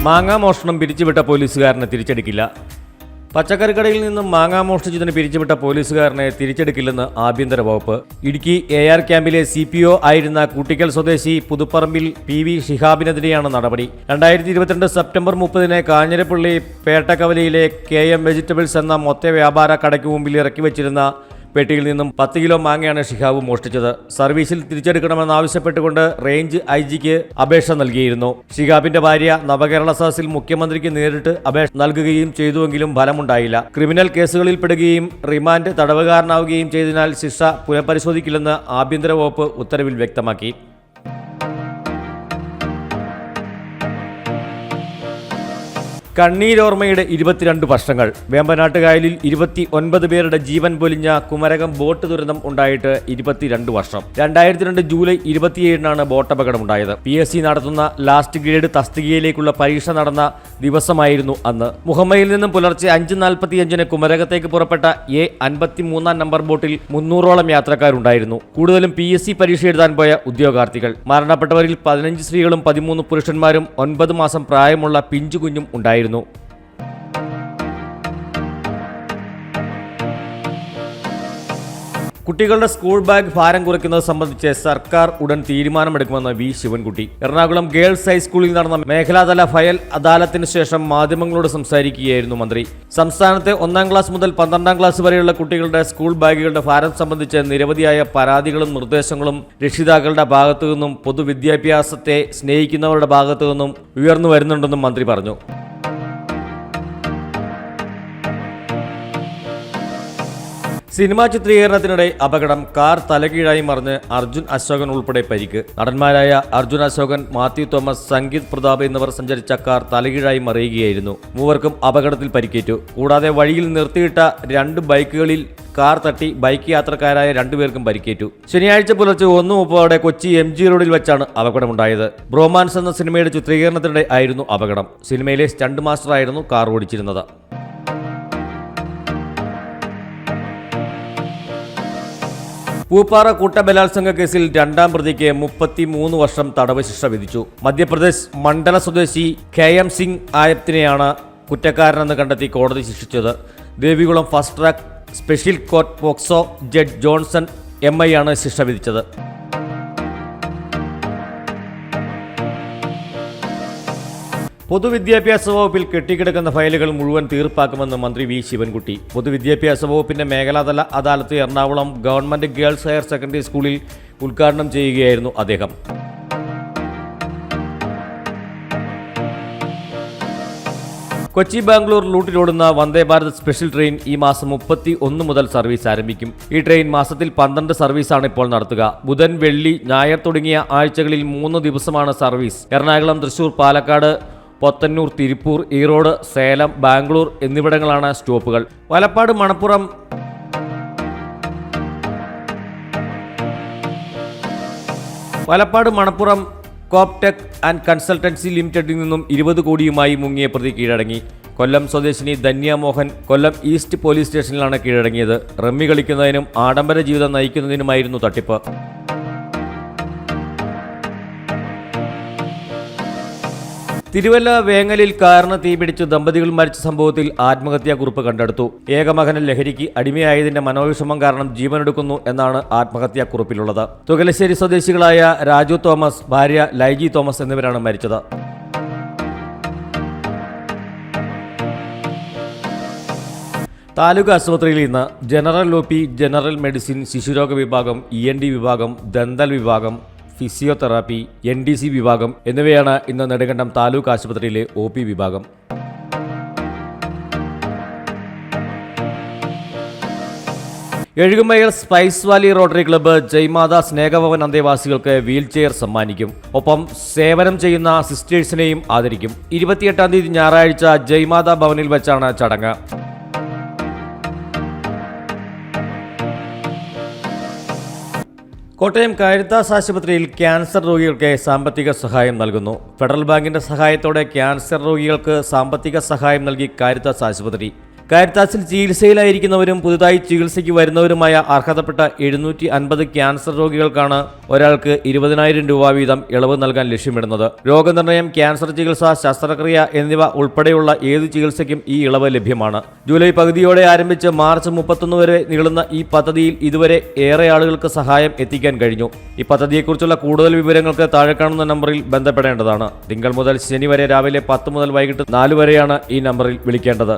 മാങ്ങാ മോഷണം പിരിച്ചുവിട്ട പോലീസുകാരനെ തിരിച്ചെടുക്കില്ല. പച്ചക്കറിക്കടയിൽ നിന്നും മാങ്ങാ മോഷ്ടിച്ചതിന് പിരിച്ചുവിട്ട പോലീസുകാരനെ തിരിച്ചെടുക്കില്ലെന്ന് ആഭ്യന്തര വകുപ്പ്. ഇടുക്കി AR ക്യാമ്പിലെ CPO ആയിരുന്ന കൂട്ടിക്കൽ സ്വദേശി പുതുപ്പറമ്പിൽ PV ഷിഹാബിനെതിരെയാണ് നടപടി. 2022 സെപ്റ്റംബർ 30 കാഞ്ഞിരപ്പള്ളി പേട്ടക്കവലയിലെ KM വെജിറ്റബിൾസ് എന്ന മൊത്ത വ്യാപാര കടയ്ക്ക് മുമ്പിൽ ഇറക്കി വെച്ചിരുന്ന പെട്ടിയിൽ നിന്നും 10 കിലോ മാങ്ങയാണ് ഷിഹാബ് മോഷ്ടിച്ചത്. സർവീസിൽ തിരിച്ചെടുക്കണമെന്നാവശ്യപ്പെട്ടുകൊണ്ട് റേഞ്ച് IG-ക്ക് അപേക്ഷ നൽകിയിരുന്നു. ഷിഹാബിന്റെ ഭാര്യ നവകേരള സദസ്സിൽ മുഖ്യമന്ത്രിക്ക് നേരിട്ട് അപേക്ഷ നൽകുകയും ചെയ്തുവെങ്കിലും ഫലമുണ്ടായില്ല. ക്രിമിനൽ കേസുകളിൽപ്പെടുകയും റിമാൻഡ് തടവുകാരനാവുകയും ചെയ്തതിനാൽ ശിക്ഷ പുനഃപരിശോധിക്കില്ലെന്ന് ആഭ്യന്തര വകുപ്പ് ഉത്തരവിൽ വ്യക്തമാക്കി. കണ്ണീരോർമ്മയുടെ 22 വർഷങ്ങൾ. വേമ്പനാട്ടുകായലിൽ 29 പേരുടെ ജീവൻ പൊലിഞ്ഞ കുമരകം ബോട്ട് ദുരന്തം ഉണ്ടായിട്ട് 22 വർഷം. 2002 ജൂലൈ 27 ബോട്ടപകടമുണ്ടായത്. PSC നടത്തുന്ന ലാസ്റ്റ് ഗ്രേഡ് തസ്തികയിലേക്കുള്ള പരീക്ഷ നടന്ന ദിവസമായിരുന്നു അന്ന്. മുഹമ്മയിൽ നിന്നും പുലർച്ചെ 5:45 കുമരകത്തേക്ക് പുറപ്പെട്ട A53 നമ്പർ ബോട്ടിൽ 300ഓളം യാത്രക്കാരുണ്ടായിരുന്നു. കൂടുതലും PSC പരീക്ഷ എഴുതാൻ പോയ ഉദ്യോഗാർത്ഥികൾ. മരണപ്പെട്ടവരിൽ 15 സ്ത്രീകളും 13 പുരുഷന്മാരും 9 മാസം പ്രായമുള്ള പിഞ്ചുകുഞ്ഞും ഉണ്ടായിരുന്നു. കുട്ടികളുടെ സ്കൂൾ ബാഗ് ഭാരം കുറയ്ക്കുന്നത് സംബന്ധിച്ച് സർക്കാർ ഉടൻ തീരുമാനമെടുക്കുമെന്ന് V. ശിവൻകുട്ടി. എറണാകുളം ഗേൾസ് ഹൈസ്കൂളിൽ നടന്ന മേഖലാതല ഫയൽ അദാലത്തിന് ശേഷം മാധ്യമങ്ങളോട് സംസാരിക്കുകയായിരുന്നു മന്ത്രി. സംസ്ഥാനത്തെ 1-ാം ക്ലാസ് മുതൽ 12-ാം ക്ലാസ് വരെയുള്ള കുട്ടികളുടെ സ്കൂൾ ബാഗുകളുടെ ഭാരം സംബന്ധിച്ച് നിരവധിയായ പരാതികളും നിർദ്ദേശങ്ങളും രക്ഷിതാക്കളുടെ ഭാഗത്തുനിന്നും പൊതുവിദ്യാഭ്യാസത്തെ സ്നേഹിക്കുന്നവരുടെ ഭാഗത്തുനിന്നും ഉയർന്നു വരുന്നുണ്ടെന്നും മന്ത്രി പറഞ്ഞു. സിനിമാ ചിത്രീകരണത്തിനിടെ അപകടം. കാർ തലകീഴായി മറിഞ്ഞ് അർജുൻ അശോകൻ ഉൾപ്പെടെ പരിക്ക്. നടന്മാരായ അർജുൻ അശോകൻ, മാത്യു തോമസ്, സംഗീത് പ്രതാപ് എന്നിവർ സഞ്ചരിച്ച കാർ തലകീഴായി മറിയുകയായിരുന്നു. മൂവർക്കും അപകടത്തിൽ പരിക്കേറ്റു. കൂടാതെ വഴിയിൽ നിർത്തിയിട്ട 2 ബൈക്കുകളിൽ കാർ തട്ടി ബൈക്ക് യാത്രക്കാരായ 2 പേർക്കും പരിക്കേറ്റു. ശനിയാഴ്ച പുലർച്ചെ 1:30 കൊച്ചി MG റോഡിൽ വെച്ചാണ് അപകടമുണ്ടായത്. ബ്രോമാൻസ് എന്ന സിനിമയുടെ ചിത്രീകരണത്തിനിടെ ആയിരുന്നു അപകടം. സിനിമയിലെ സ്റ്റണ്ട് മാസ്റ്ററായിരുന്നു കാർ ഓടിച്ചിരുന്നത്. പൂപ്പാറ കൂട്ടബലാത്സംഗ കേസിൽ 2-ാം പ്രതിക്ക് 33 വർഷം തടവ് ശിക്ഷ വിധിച്ചു. മധ്യപ്രദേശ് മണ്ഡല സ്വദേശി KM സിംഗ് ആയത്തിനെയാണ് കുറ്റക്കാരനെന്ന് കണ്ടെത്തി കോടതി ശിക്ഷിച്ചത്. Devikulam first track special court POCSO judge Johnson MI ആണ് ശിക്ഷ വിധിച്ചത്. പൊതുവിദ്യാഭ്യാസ വകുപ്പിൽ കെട്ടിക്കിടക്കുന്ന ഫയലുകൾ മുഴുവൻ തീർപ്പാക്കുമെന്ന് മന്ത്രി V. ശിവൻകുട്ടി. പൊതുവിദ്യാഭ്യാസ വകുപ്പിന്റെ മേഖലാതല അദാലത്ത് Ernakulam government girls higher secondary സ്കൂളിൽ ഉദ്ഘാടനം ചെയ്യുകയായിരുന്നു അദ്ദേഹം. കൊച്ചി ബാംഗ്ലൂർ റൂട്ടിലോടുന്ന വന്ദേ ഭാരത് സ്പെഷ്യൽ ട്രെയിൻ ഈ മാസം 31 മുതൽ സർവീസ് ആരംഭിക്കും. ഈ ട്രെയിൻ മാസത്തിൽ 12 സർവീസാണ് ഇപ്പോൾ നടത്തുക. ബുധൻ, വെള്ളി, ഞായർ തുടങ്ങിയ ആഴ്ചകളിൽ 3 ദിവസമാണ് സർവീസ്. എറണാകുളം, തൃശൂർ, പാലക്കാട്, പോത്തന്നൂർ, തിരുപ്പൂർ, ഈറോഡ്, സേലം, ബാംഗ്ലൂർ എന്നിവിടങ്ങളാണ് സ്റ്റോപ്പുകൾ. Valapad, Manappuram Comptech and consultancy ലിമിറ്റഡിൽ നിന്നും 20 കോടിയുമായി മുങ്ങിയ പ്രതി കീഴടങ്ങി. കൊല്ലം സ്വദേശിനി ധന്യ മോഹൻ കൊല്ലം ഈസ്റ്റ് പോലീസ് സ്റ്റേഷനിലാണ് കീഴടങ്ങിയത്. റമ്മി കളിക്കുന്നതിനും ആഡംബര ജീവിതം നയിക്കുന്നതിനുമായിരുന്നു തട്ടിപ്പ്. തിരുവല്ല വേങ്ങലിൽ കാറിന് തീപിടിച്ച് ദമ്പതികൾ മരിച്ച സംഭവത്തിൽ ആത്മഹത്യാക്കുറിപ്പ് കണ്ടെടുത്തു. ഏകമകന് ലഹരിക്ക് അടിമയായതിന്റെ മനോവിഷമം കാരണം ജീവനെടുക്കുന്നു എന്നാണ് ആത്മഹത്യാക്കുറിപ്പിലുള്ളത്. തുകലശ്ശേരി സ്വദേശികളായ രാജു തോമസ്, ഭാര്യ ലൈജി തോമസ് എന്നിവരാണ് മരിച്ചത്. താലൂക്ക് ആശുപത്രിയിൽ ഇന്ന് ജനറൽ OP, ജനറൽ മെഡിസിൻ, ശിശുരോഗ വിഭാഗം, ENT വിഭാഗം, ദന്തൽ വിഭാഗം, ഫിസിയോതെറാപ്പി, NDC വിഭാഗം എന്നിവയാണ് ഇന്ന് നെടുങ്കണ്ടം താലൂക്ക് ആശുപത്രിയിലെ OP വിഭാഗം. Ezhukumayal Spice Valley Rotary Club Jaimatha Snehabhavan അന്തേവാസികൾക്ക് വീൽചെയർ സമ്മാനിക്കും. ഒപ്പം സേവനം ചെയ്യുന്ന സിസ്റ്റേഴ്സിനെയും ആദരിക്കും. 28-ാം തീയതി ഞായറാഴ്ച ജയ്മാത ഭവനിൽ വെച്ചാണ് ചടങ്ങ്. കോട്ടയം കാരിത്താസ് ആശുപത്രിയിൽ ക്യാൻസർ രോഗികൾക്ക് സാമ്പത്തിക സഹായം നൽകുന്നു. ഫെഡറൽ ബാങ്കിന്റെ സഹായത്തോടെ ക്യാൻസർ രോഗികൾക്ക് സാമ്പത്തിക സഹായം നൽകി കാരിത്താസ് ആശുപത്രി. കാരിത്താസിൽ ചികിത്സയിലായിരിക്കുന്നവരും പുതുതായി ചികിത്സയ്ക്ക് വരുന്നവരുമായ അർഹതപ്പെട്ട 750 ക്യാൻസർ രോഗികൾക്കാണ് ഒരാൾക്ക് 20,000 രൂപ വീതം ഇളവ് നൽകാൻ ലക്ഷ്യമിടുന്നത്. രോഗനിർണയം, ക്യാൻസർ ചികിത്സ, ശസ്ത്രക്രിയ എന്നിവ ഉൾപ്പെടെയുള്ള ഏതു ചികിത്സയ്ക്കും ഈ ഇളവ് ലഭ്യമാണ്. ജൂലൈ പകുതിയോടെ ആരംഭിച്ച് മാർച്ച് 31 വരെ നീളുന്ന ഈ പദ്ധതിയിൽ ഇതുവരെ ഏറെ ആളുകൾക്ക് സഹായം എത്തിക്കാൻ കഴിഞ്ഞു. ഈ പദ്ധതിയെക്കുറിച്ചുള്ള കൂടുതൽ വിവരങ്ങൾക്ക് താഴെ കാണുന്ന നമ്പറിൽ ബന്ധപ്പെടേണ്ടതാണ്. തിങ്കൾ മുതൽ ശനി വരെ രാവിലെ 10 മുതൽ വൈകിട്ട് 4 വരെയാണ് ഈ നമ്പറിൽ വിളിക്കേണ്ടത്.